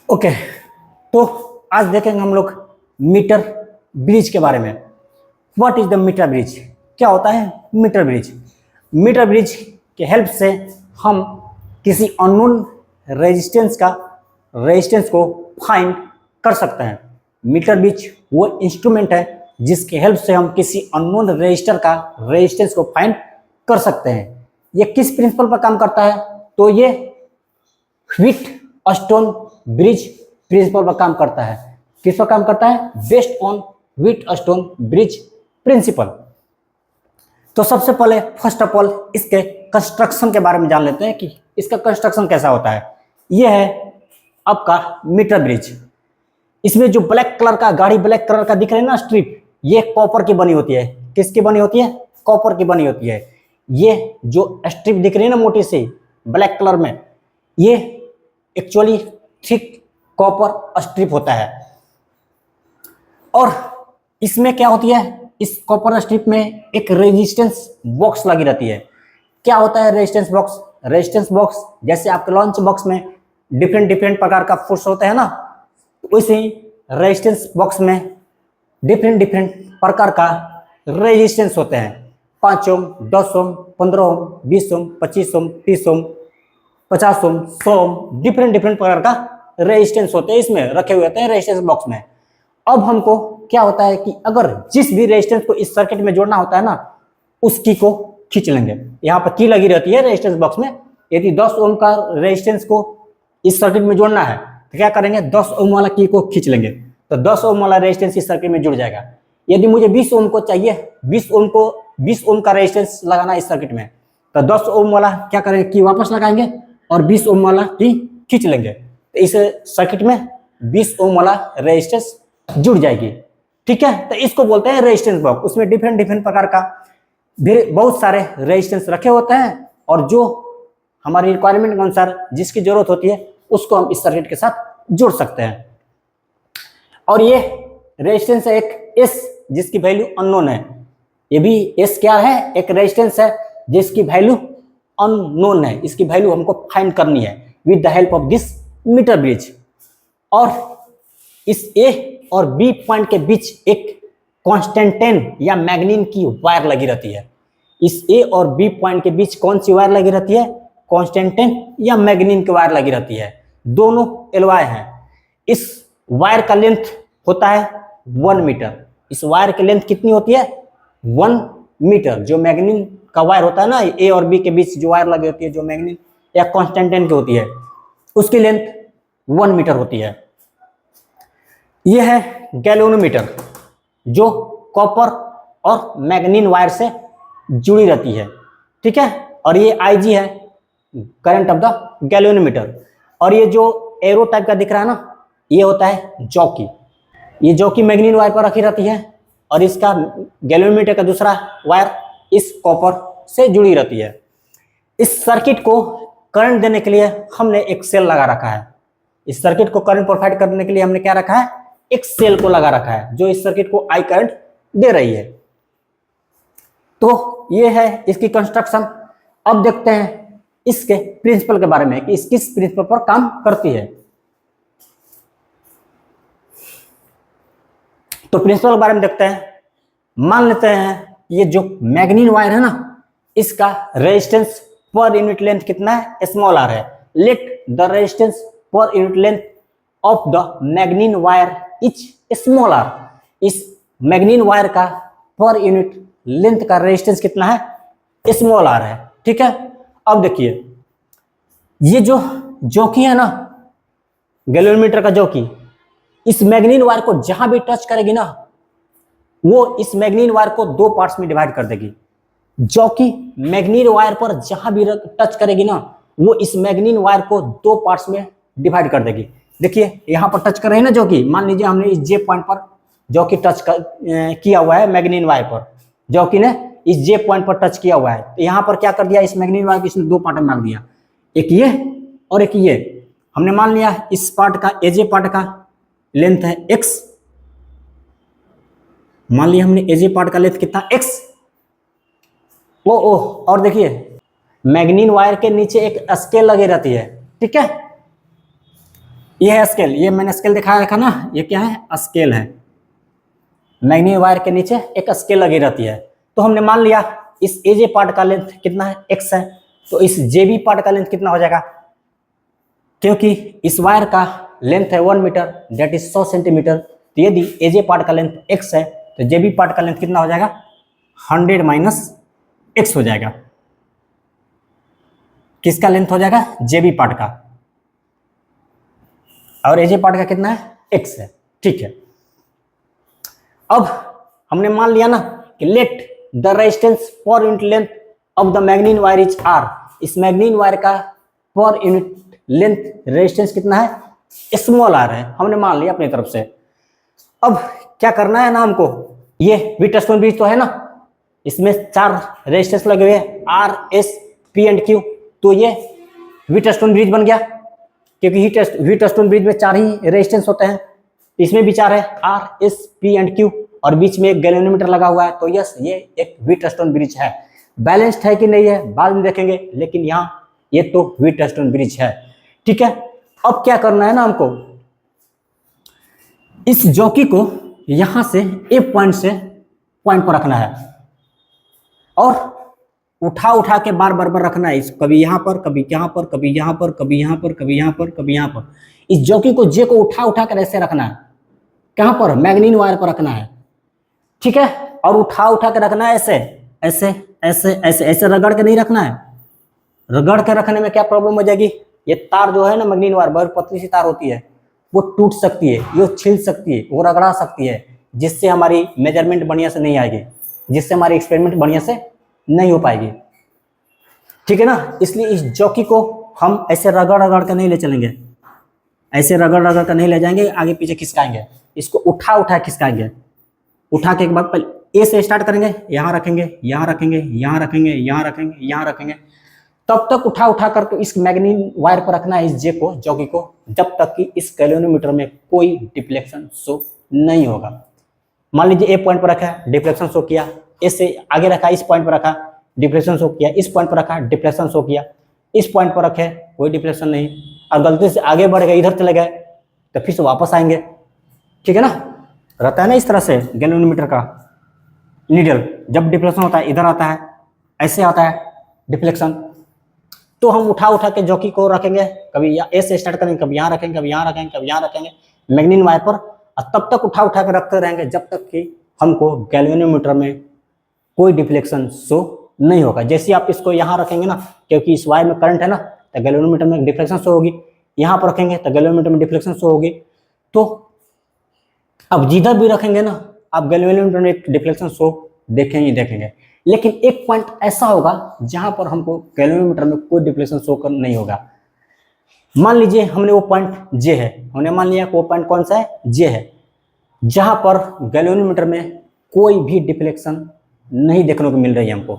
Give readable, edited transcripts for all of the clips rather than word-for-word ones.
Okay, तो आज देखेंगे हम लोग मीटर ब्रिज के बारे में। What is the metre bridge? क्या होता है मीटर ब्रिज? मीटर ब्रिज के हेल्प से हम किसी अननोन रेजिस्टेंस को फाइंड कर सकते हैं। मीटर ब्रिज वो इंस्ट्रूमेंट है जिसके हेल्प से हम किसी अननोन रजिस्टर का रेजिस्टेंस को फाइंड कर सकते हैं। ये किस प्रिंसिपल पर काम करता है? तो ये व्हीट स्टोन ब्रिज प्रिंसिपल पर काम करता है। किस पर काम करता है? Based on Wheatstone bridge principle. तो सबसे पहले फर्स्ट ऑफ ऑल इसके कंस्ट्रक्शन के बारे में जान लेते हैं कि इसका कंस्ट्रक्शन कैसा होता है। यह है आपका मीटर ब्रिज। इसमें जो ब्लैक कलर का गाड़ी ब्लैक कलर का दिख रहा है ना स्ट्रिप, ये कॉपर की बनी होती है। किसकी बनी होती है? कॉपर की बनी होती है। ये जो स्ट्रिप दिख रही है ना मोटी सी ब्लैक कलर में, ये एक्चुअली थिक कॉपर स्ट्रिप होता है। और इसमें क्या होती है? इस कॉपर स्ट्रिप में एक रेजिस्टेंस बॉक्स लगी रहती है। क्या होता है रेजिस्टेंस बॉक्स? रेजिस्टेंस बॉक्स जैसे आपके लंच बॉक्स में डिफरेंट प्रकार का फूड्स होते हैं ना, वैसे ही रेजिस्टेंस बॉक्स में डिफरेंट प्रकार का रेजिस्टेंस होते हैं। 5 ओम, 10 ओम, 15 ओम, 20 ओम, 25 ओम, 30 ओम, 50 ओम, 100 ओम, डिफरेंट प्रकार का रेजिस्टेंस होते हैं, इसमें रखे हुए होते हैं रेजिस्टेंस बॉक्स में। अब हमको क्या होता है कि अगर जिस भी रेजिस्टेंस को इस सर्किट में जोड़ना होता है ना, उस की को खींच लेंगे। यहाँ पर की लगी रहती है रेजिस्टेंस बॉक्स में। यदि 10 ओम का रेजिस्टेंस को इस सर्किट में जोड़ना है तो क्या करेंगे? 10 ओम वाला की को खींच लेंगे, तो 10 ओम वाला रेजिस्टेंस इस सर्किट में जुड़ जाएगा। यदि मुझे 20 ओम को चाहिए, 20 ओम का रेजिस्टेंस लगाना इस सर्किट में, तो 10 ओम वाला क्या करेंगे? की वापस लगाएंगे और 20 ओम वाला की खींच लेंगे, तो इस सर्किट में 20 ओम वाला रेजिस्टेंस जुड़ जाएगी। ठीक है, तो इसको बोलते हैं रेजिस्टेंस बॉक्स। उसमें डिफरेंट प्रकार का बहुत सारे रेजिस्टेंस रखे होते हैं, और जो हमारी रिक्वायरमेंट के अनुसार जिसकी जरूरत होती है उसको हम इस सर्किट के साथ जोड़ सकते हैं। और ये रेजिस्टेंस है एक एस, जिसकी वैल्यू अननोन है। ये भी एस क्या है? एक रेजिस्टेंस है जिसकी वैल्यू अननोन है। इसकी वैल्यू हमको फाइंड करनी है with the help of this meter bridge. और इस ए और बी पॉइंट के बीच एक कॉन्स्टेंटेन या मैग्नीन की वायर लगी रहती है। इस ए और बी पॉइंट के बीच कौन सी वायर लगी रहती है? कॉन्स्टेंटेन या मैग्नीन की वायर लगी रहती है। दोनों एलवाय हैं। इस वायर का लेंथ होता है 1 मीटर। इस वायर की लेंथ कितनी होती है? 1 मीटर। जो मैग्नीन का वायर होता है ना, ए और बी के बीच जो वायर लगी होती है, जो मैग्नीन या कॉन्स्टेंटेन की होती है, उसकी लेंथ 1 मीटर होती है। यह है गैल्वेनोमीटर, जो कॉपर और मैग्नीन वायर से जुड़ी रहती है। ठीक है, और ये आईजी है, करंट ऑफ द गैल्वेनोमीटर। और ये जो एरो टाइप का दिख रहा है ना, ये होता है जॉकी। ये जॉकी मैग्नीन वायर पर रखी रहती है, और इसका गैल्वेनोमीटर का दूसरा वायर इस कॉपर से जुड़ी रहती है। इस सर्किट को करंट देने के लिए हमने एक सेल लगा रखा है। इस सर्किट को करंट प्रोवाइड करने के लिए हमने क्या रखा है? एक सेल को लगा रखा है, जो इस सर्किट को आई करंट दे रही है। तो ये है इसकी कंस्ट्रक्शन। अब देखते हैं इसके प्रिंसिपल के बारे में कि इस किस प्रिंसिपल पर काम करती है। तो प्रिंसिपल के बारे में देखते हैं। मान लेते हैं ये जो मैग्नीन वायर है ना, इसका रेजिस्टेंस पर यूनिट लेंथ कितना है? स्मॉल आर है। Let the resistance per unit length of the manganin wire is small R. इस मैग्नीन वायर का पर यूनिट लेंथ का रेजिस्टेंस कितना है? स्मॉल आर है। ठीक है, अब देखिए ये जो जॉकी है ना, गैल्वेनोमीटर का जॉकी, इस मैग्नीन वायर को जहां भी टच करेगी ना, वो इस मैग्नीन वायर को 2 पार्ट्स में डिवाइड कर देगी। जॉकी मैग्नीन वायर पर जहां भी टच करेगी ना, वो इस मैग्नीन वायर को 2 पार्ट्स में डिवाइड कर देगी। देखिए यहां पर टच कर रही है ना जॉकी, मान लीजिए हमने इस जे पॉइंट पर जॉकी टच किया हुआ है मैग्नीन वायर पर, जॉकी ने इस जे पॉइंट पर टच किया हुआ है, तो यहां पर क्या कर दिया? इस मैग्नीन वायर को इसने 2 पार्ट में बांट दिया, एक ये और एक ये। हमने मान लिया इस पार्ट का, एजे पार्ट का लेंथ है x। मान लिया हमने एजे पार्ट का लेंथ कितना? x। और देखिए मैग्नीन वायर के नीचे एक स्केल लगी रहती है। ठीक है, ये है स्केल, ये मैंने स्केल दिखाया था ना, ये क्या है, स्केल है। मैग्नीफाइंग वायर के नीचे एक स्केल लगी रहती है। तो हमने मान लिया इस एजे पार्ट का लेंथ कितना है, x है, तो इस जेबी पार्ट का लेंथ कितना हो जाएगा, क्योंकि इस वायर का लेंथ है 1 मीटर, दैट इज 100 सेंटीमीटर। तो यदि एजे पार्ट का लेंथ x है तो जेबी पार्ट का लेंथ कितना हो जाएगा, 100 माइनस x हो जाएगा। किसका लेंथ हो जाएगा, जेबी पार्ट का, और एजे पार्ट का कितना है, x है। ठीक है, अब हमने मान लिया ना कि late the resistance per unit length of the magnifying wire is r। इस मैग्नीफाइंग वायर का पर यूनिट लेंथ रेजिस्टेंस कितना है, स्मॉल r है, हमने मान लिया अपनी तरफ से। अब क्या करना है ना हमको, ये व्हीटस्टोन ब्रिज तो है ना, इसमें 4 रेजिस्टेंस लगे हुए हैं, R, S, P and Q। तो ये व्हीटस्टोन ब्रिज बन गया, क्योंकि व्हीटस्टोन ब्रिज में 4 ही रेजिस्टेंस होते हैं, इसमें भी 4 है, R, S, P and Q, और बीच में एक गैल्वेनोमीटर लगा हुआ है। तो यस, ये एक व्हीटस्टोन ब्रिज है। बैलेंस्ड है कि नहीं है बाद में देखेंगे, लेकिन यहाँ ये तो व्हीटस्टोन ब्रिज है। ठीक है, अब क्या करना है ना हमको, इस जॉकी को यहां से ए पॉइंट से पॉइंट पर रखना है, और उठा उठा के बार बार रखना है, इस कभी यहाँ पर, कभी यहाँ पर, कभी यहाँ पर, कभी यहाँ पर, कभी यहाँ पर, कभी यहाँ पर। इस जॉकी को जे को उठा उठा कर ऐसे रखना है, कहां पर, मैग्नीफाइंग वायर पर रखना है। ठीक है, और उठा उठा के रखना है ऐसे ऐसे ऐसे ऐसे ऐसे, रगड़ के नहीं रखना है। रगड़ के रखने में क्या प्रॉब्लम हो जाएगी, ये तार जो है ना मैग्नीफाइंग वायर, बहुत पतली सी तार होती है, वो टूट सकती है, ये छिल सकती है, वो रगड़ा सकती है, जिससे हमारी मेजरमेंट बढ़िया से नहीं आएगी, जिससे हमारी एक्सपेरिमेंट बढ़िया से नहीं हो पाएगी। ठीक है ना, इसलिए इस जॉकी को हम ऐसे रगड़ रगड़ कर नहीं ले चलेंगे, ऐसे रगड़ रगड़ कर नहीं ले जाएंगे, आगे पीछे खिसकाएंगे, इसको उठा उठा खिसकाएंगे। उठा के एक बार पहले ए से स्टार्ट करेंगे, यहाँ रखेंगे, यहाँ रखेंगे, यहाँ रखेंगे, यहाँ रखेंगे, यहाँ रखेंगे, तब तक उठा उठा कर तो इस मैग्नीफाइंग वायर पर रखना है, इस जे को, जॉकी को, जब तक कि इस गैल्वेनोमीटर में कोई डिफ्लेक्शन शो नहीं होगा। मान लीजिए ए पॉइंट पर रखा है, डिफ्लेक्शन शो किया, ए से आगे रखा, इस पॉइंट पर रखा, डिफ्लेक्शन शो किया, इस पॉइंट पर रखा, डिफ्लेक्शन शो किया, इस पॉइंट पर रखे, कोई डिफ्लेक्शन नहीं, और गलती से आगे बढ़ गए, इधर चले गए, तो फिर से वापस आएंगे। ठीक है ना, रहता है ना इस तरह से गैल्वेनोमीटर का नीडल, जब डिफ्लेक्शन होता है इधर आता है, ऐसे आता है डिफ्लेक्शन, तो हम उठा उठा के जॉकी को रखेंगे, कभी ए से स्टार्ट करेंगे, कभी यहाँ रखेंगे, कभी यहाँ रखेंगे, कभी यहाँ रखेंगे मैग्नीफाइंग वायर पर, और तब तक उठा उठा के रखते रहेंगे जब तक कि हमको गैल्वेनोमीटर में कोई डिफ्लेक्शन शो नहीं होगा। जैसे आप इसको यहाँ रखेंगे ना, क्योंकि इस वायर में करंट है ना, तो गैल्वेनोमीटर में डिफ्लेक्शन शो होगी, यहाँ पर रखेंगे तो गैल्वेनोमीटर में डिफ्लेक्शन शो होगी। तो अब जिधर भी रखेंगे ना, आप गैल्वेनोमीटर में एक डिफ्लेक्शन शो देखेंगे ही देखेंगे, लेकिन एक पॉइंट ऐसा होगा जहां पर हमको गैल्वेनोमीटर में कोई डिफ्लेक्शन शो कर नहीं होगा। मान लीजिए हमने वो पॉइंट जे है, हमने मान लिया वो पॉइंट कौन सा है, जे है, जहां पर गैल्वेनोमीटर में कोई भी डिफ्लेक्शन नहीं देखने को मिल रही है हमको,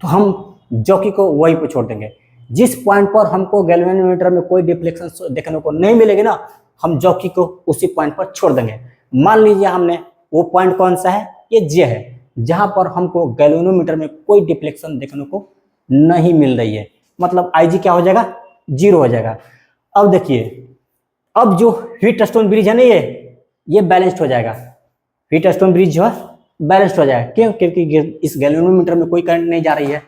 तो हम जॉकी को वहीं पर छोड़ देंगे। जिस पॉइंट पर हमको गैल्वेनोमीटर में कोई डिफ्लेक्शन देखने को नहीं मिलेगी ना, हम जॉकी को उसी पॉइंट पर छोड़ देंगे। मान लीजिए हमने वो पॉइंट कौन सा है, ये जे है, जहां पर हमको गैल्वेनोमीटर में कोई डिफ्लेक्शन देखने को नहीं मिल रही है, मतलब IG क्या हो जाएगा, 0 हो जाएगा। अब देखिए, अब जो व्हीटस्टोन ब्रिज है ना, ये बैलेंस्ड हो जाएगा, व्हीटस्टोन ब्रिज जो है बैलेंस्ड हो जाएगा। क्यों, क्योंकि इस गैल्वेनोमीटर में कोई करंट नहीं जा रही है,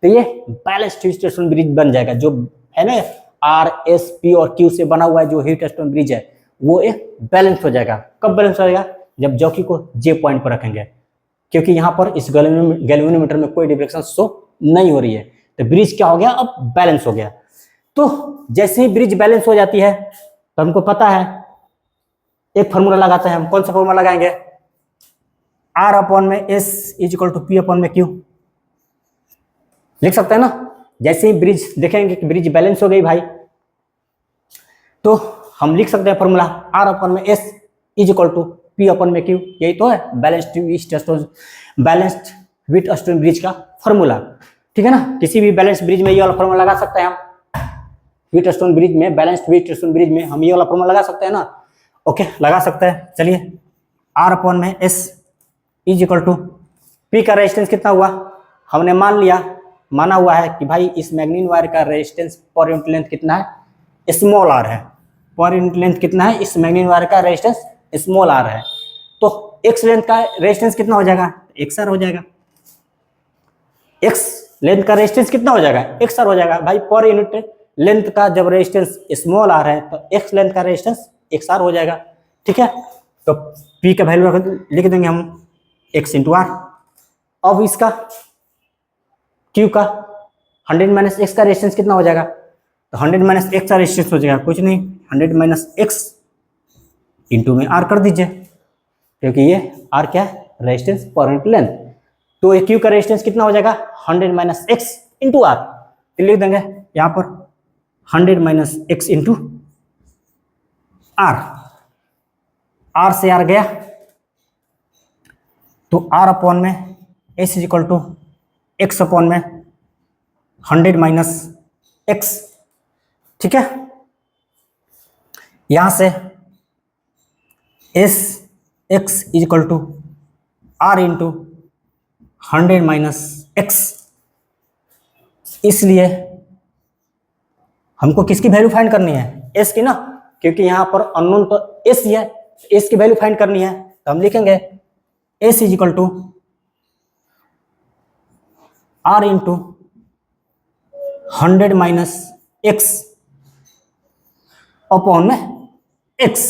तो ये बैलेंस्ड व्हीटस्टोन ब्रिज बन जाएगा। जो है ना R, S, P और Q से बना हुआ है जो व्हीटस्टोन ब्रिज है, वो एक बैलेंस हो जाएगा। कब बैलेंस हो जाएगा, जब जॉकी को जे पॉइंट पर रखेंगे, क्योंकि यहाँ पर इस गैल्वेनोमीटर में कोई डिफ्लेक्शन शो नहीं हो रही है, तो ब्रिज क्या हो गया, अब बैलेंस हो गया। तो जैसे ही ब्रिज बैलेंस हो जाती है, तो हमको पता है एक फार्मूला लगाते हैं हम। कौन सा फार्मूला लगाएंगे, R अपॉन में S is equal to P upon में Q, लिख सकते हैं ना। जैसे ही ब्रिज देखेंगे कि ब्रिज बैलेंस हो गई भाई, तो हम लिख सकते हैं फॉर्मूला R अपॉन में S is equal to P upon में Q। यही तो है बैलेंस्ड व्हीटस्टोन ब्रिज का फॉर्मूला। ठीक है ना, किसी भी बैलेंस ब्रिज में ये वाला फॉर्मूला लगा सकते हैं हम, व्हीटस्टोन ब्रिज में, बैलेंस्ड व्हीटस्टोन ब्रिज में हम ये वाला फॉर्मूला लगा सकते हैं ना। ओके, लगा सकते हैं। चलिए, R अपॉन में S is equal to P का रेजिस्टेंस कितना हुआ, हमने माना हुआ है कि भाई इस मैग्नीफाइंग वायर का रेजिस्टेंस पर यूनिट लेंथ कितना है, स्मॉल r है। पर यूनिट लेंथ कितना है, इस मैग्नीफाइंग वायर का रेजिस्टेंस स्मॉल आर है, तो एक्स लेंथ का रेजिस्टेंस कितना हो जाएगा, एक्स आर हो जाएगा। एक्स लेंथ का रेजिस्टेंस कितना हो जाएगा, एक्स आर हो जाएगा भाई। पर यूनिट लेंथ का जब रेजिस्टेंस स्मॉल आर है तो एक्स लेंथ का रेजिस्टेंस एक्स आर हो जाएगा, ठीक है। तो पी का वैल्यू लिख देंगे हम एक्स इंटू आर। अब इसका क्यू का 100 माइनस एक्स का रेजिस्टेंस कितना हो जाएगा, तो 100 माइनस एक्स का रेजिस्टेंस हो जाएगा कुछ नहीं, 100 माइनस एक्स इंटू में आर कर दीजिए, क्योंकि ये आर क्या है, रेजिस्टेंस पर यूनिट लेंथ। तो ये क्यू का रेजिस्टेंस कितना हो जाएगा, 100 माइनस एक्स इंटू आर। तो लिख देंगे यहाँ पर 100 minus X into R. R से आर गया तो आर अपॉन में S is equal to X upon में 100 माइनस एक्स, ठीक है। यहां से S X is equal to R into 100 minus X. इसलिए हमको किसकी वैल्यू फाइंड करनी है, एस की ना, क्योंकि यहां पर अननोन तो एस ही है, एस की वैल्यू फाइंड करनी है। तो हम लिखेंगे S is equal to R into 100 minus X upon में एक्स।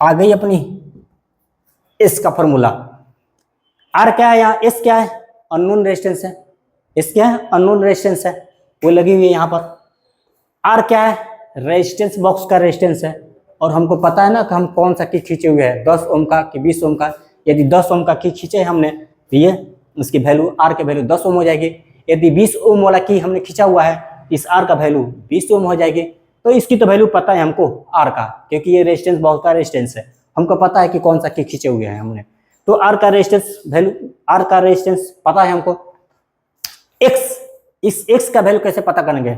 आ गई अपनी एस का फॉर्मूला। आर क्या है, यहाँ एस क्या है, अननोन रेजिस्टेंस है, एस क्या है, अननोन रेजिस्टेंस है, वो लगी हुई है यहाँ पर। आर क्या है, रेजिस्टेंस बॉक्स का रेजिस्टेंस है, और हमको पता है ना कि हम कौन सा की खींचे हुए हैं, 10 ओम का कि 20 ओम का। यदि 10 ओम का की खींचे हमने तो ये उसकी वैल्यू, आर की वैल्यू 10 ओम हो जाएगी। यदि 20 ओम वाला की हमने खींचा हुआ है, इस आर का वैल्यू 20 ओम हो जाएगी। तो इसकी तो वैल्यू पता है हमको आर का, क्योंकि ये रेजिस्टेंस बॉक्स का रेजिस्टेंस है, हमको पता है कि कौन सा की खींचे हुए हैं हमने। तो आर का रेजिस्टेंस वैल्यू, आर का रेजिस्टेंस पता है हमको। एक्स, इस एक्स का वैल्यू कैसे पता करेंगे,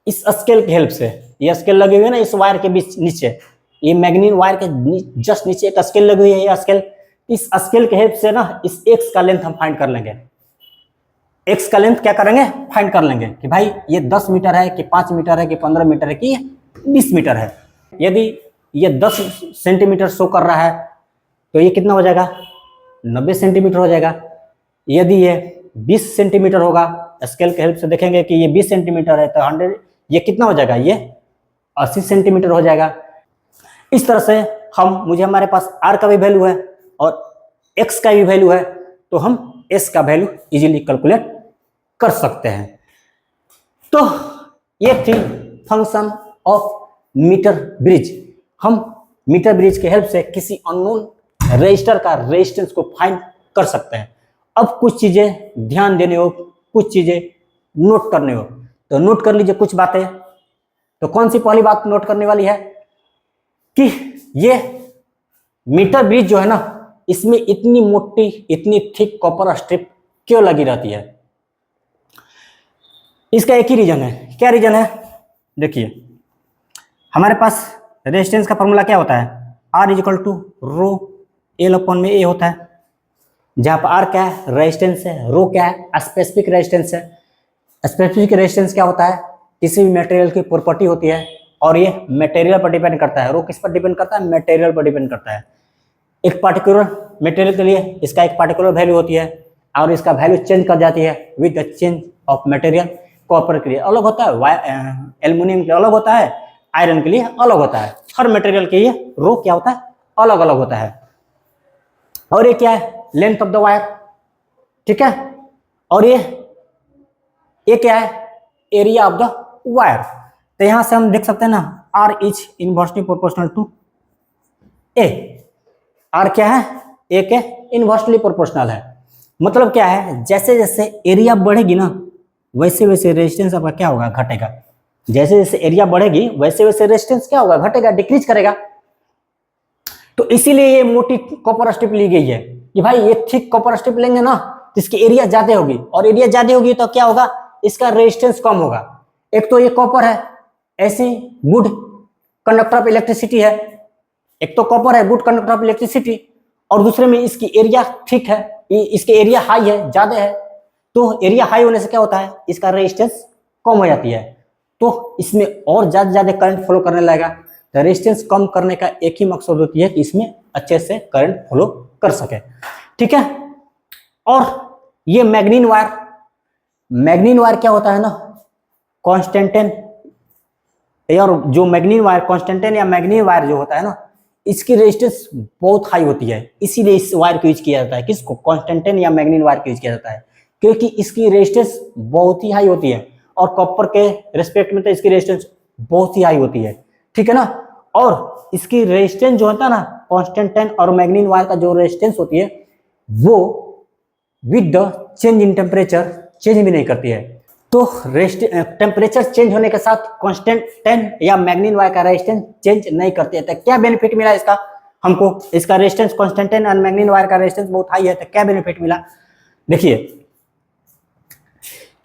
इस स्केल की हेल्प से। ये स्केल लगी हुई है ना इस वायर के बीच नीचे, ये मैग्नीफाइंग वायर के जस्ट नीचे एक स्केल लगी हुई है, ये स्केल। इस स्केल के हेल्प से ना इस एक्स का लेंथ हम फाइंड कर लेंगे। एक्स का लेंथ क्या करेंगे, फाइंड कर लेंगे कि भाई ये 10 मीटर है कि 5 मीटर है कि 15 मीटर है कि 20 मीटर है। यदि ये 10 सेंटीमीटर शो कर रहा है तो ये कितना हो जाएगा, 90 सेंटीमीटर हो जाएगा। यदि ये 20 सेंटीमीटर होगा, स्केल के हेल्प से देखेंगे कि ये 20 सेंटीमीटर है तो 100, ये कितना हो जाएगा, ये 80 सेंटीमीटर हो जाएगा। इस तरह से मुझे हमारे पास आर का भी वैल्यू है और एक्स का भी वैल्यू है, तो हम एस का वैल्यू इजीली कैलकुलेट कर सकते हैं। तो ये थी फंक्शन ऑफ मीटर ब्रिज। हम मीटर ब्रिज के हेल्प से किसी अननोन रजिस्टर का रेजिस्टेंस को फाइंड कर सकते हैं। अब कुछ चीजें ध्यान देने हो, कुछ चीजें नोट करने हो, तो नोट कर लीजिए कुछ बातें। तो कौन सी पहली बात नोट करने वाली है कि ये मीटर ब्रिज जो है ना, इसमें इतनी मोटी, इतनी थिक कॉपर स्ट्रिप क्यों लगी रहती है। इसका एक ही रीजन है। क्या रीजन है, देखिए हमारे पास रेजिस्टेंस का फॉर्मूला क्या होता है, R is equal to rho L upon में ए होता है, जहां पर आर क्या है, रेजिस्टेंस है, रो क्या है, स्पेसिफिक रेजिस्टेंस है। स्पेसिफिक रेजिस्टेंस क्या होता है, किसी भी मटेरियल की प्रॉपर्टी होती है, और ये मटेरियल पर डिपेंड करता है। रो किस पर डिपेंड करता है, मटेरियल पर डिपेंड करता है। एक पार्टिकुलर मटेरियल के लिए इसका एक पार्टिकुलर वैल्यू होती है, और इसका वैल्यू चेंज कर जाती है with the change of material. Copper के लिए अलग होता है, एल्युमिनियम के लिए अलग होता है, आयरन के लिए अलग होता है। हर मटेरियल के लिए रो क्या होता है, अलग अलग होता है। और ये क्या है, लेंथ ऑफ द वायर, ठीक है। और ये क्या है, एरिया ऑफ द वायर। तो यहां से हम देख सकते हैं ना, R is inversely proportional to A. R क्या है, ए के इनवर्सली प्रोपोर्शनल है। मतलब क्या है, जैसे जैसे एरिया बढ़ेगी ना, वैसे वैसे रेजिस्टेंस आपका क्या होगा, घटेगा। जैसे जैसे एरिया बढ़ेगी वैसे वैसे रेजिस्टेंस क्या होगा, घटेगा, डिक्रीज करेगा। तो इसीलिए ये मोटी कॉपर स्ट्रिप ली गई है कि भाई ये थिक कॉपर स्ट्रिप लेंगे ना तो इसकी एरिया ज्यादा होगी, और एरिया ज्यादा होगी तो क्या होगा, इसका रेजिस्टेंस कम होगा। एक तो ये कॉपर है, ऐसी गुड कंडक्टर ऑफ इलेक्ट्रिसिटी है, एक तो कॉपर है गुड कंडक्टर ऑफ इलेक्ट्रिसिटी, और दूसरे में इसकी एरिया थिक है, इसके एरिया हाई है, ज्यादा है। तो एरिया हाई होने से क्या होता है, इसका रेजिस्टेंस कम हो जाती है। तो इसमें और ज्यादा करंट फ्लो करने लगेगा। तो रेजिस्टेंस कम करने का एक ही मकसद होती है कि इसमें अच्छे से करंट फ्लो कर सके, ठीक है। और ये मैग्नीन वायर क्या होता है ना, कॉन्स्टेंटेन, और जो मैग्नीन वायर कॉन्स्टेंटेन या मैग्नीन वायर जो होता है ना, इसकी रेजिस्टेंस बहुत हाई होती है, इसीलिए इस वायर को यूज किया जाता है। किसको? कॉन्स्टेंटेन या मैग्नीन वायर को यूज किया जाता है, क्योंकि इसकी रेजिस्टेंस बहुत ही हाई होती है, और कॉपर के रिस्पेक्ट में तो इसकी रेजिस्टेंस बहुत ही हाई होती है, ठीक है ना। और इसकी रेजिस्टेंस जो होता है ना, कॉन्स्टेंटेन और मैग्नीन वायर का जो रेजिस्टेंस होती है वो with the change in temperature change भी नहीं करती है। तो टेम्परेचर चेंज होने के साथ कॉन्स्टेंटेन या मैग्नीन वायर का रेजिस्टेंस चेंज नहीं करती है। तो क्या बेनिफिट मिला इसका हमको? इसका रेजिस्टेंस कॉन्स्टेंटेन और मैग्नीन वायर का रेजिस्टेंस बहुत हाई है, तो क्या बेनिफिट मिला? देखिए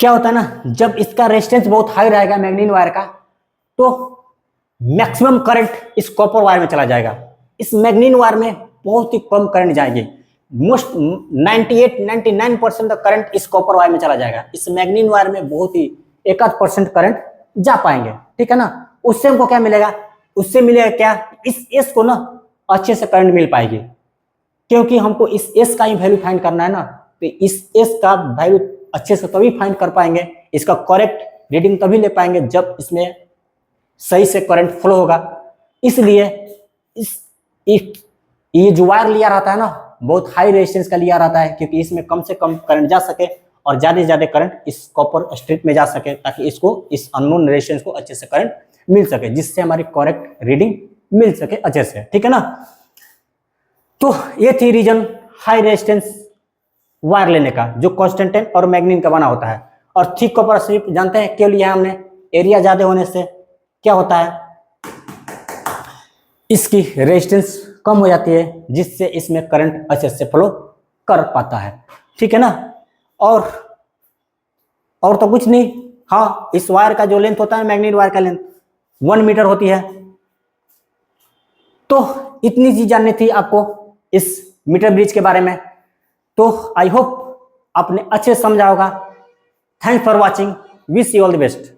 क्या होता है ना, जब इसका रेजिस्टेंस बहुत हाई रहेगा मैग्नीन वायर का, तो मैक्सिमम करंट इस कॉपर वायर में चला जाएगा। इस मैग्नीन वायर में बहुत ही कम करंट जाएगी, मोस्ट 98-99% करंट इस कॉपर वायर में चला जाएगा। इस मैग्नीन वायर में बहुत ही 1% करंट जा पाएंगे, ठीक है ना। उससे हमको क्या मिलेगा? उससे मिलेगा क्या? इस एस को ना अच्छे से करंट मिल पाएगी, क्योंकि हमको इस एस का ही वैल्यू फाइंड करना है ना। तो इस एस का वैल्यू अच्छे से तभी फाइंड कर पाएंगे, इसका करेक्ट रीडिंग तभी ले पाएंगे जब इसमें सही से करंट फ्लो होगा। इसलिए ये जो वायर लिया रहता है ना, बहुत हाई रेजिस्टेंस का लिया रहता है, क्योंकि इसमें कम से कम करंट जा सके और ज्यादा से ज्यादा करंट इस कॉपर स्ट्रिप में जा सके, ताकि इसको इस अननोन रेजिस्टेंस को अच्छे से करंट मिल सके, जिससे हमारी करेक्ट रीडिंग मिल सके अच्छे से, ठीक है ना। तो ये थी रीजन हाई रेजिस्टेंस वायर लेने का, जो कॉन्स्टेंटेन और मैग्नीन का बना होता है। और थिक कॉपर स्ट्रिप जानते हैं क्यों लिया हमने? एरिया ज्यादा होने से क्या होता है, इसकी रेजिस्टेंस कम हो जाती है, जिससे इसमें करंट अच्छे से फ्लो कर पाता है, ठीक है ना। और तो कुछ नहीं। हाँ, इस वायर का जो लेंथ होता है, मैग्नीन वायर का लेंथ 1 मीटर होती है। तो इतनी चीज जाननी थी आपको इस मीटर ब्रिज के बारे में। तो आई होप आपने अच्छे से समझा होगा। Thanks for watching, wish you all the best.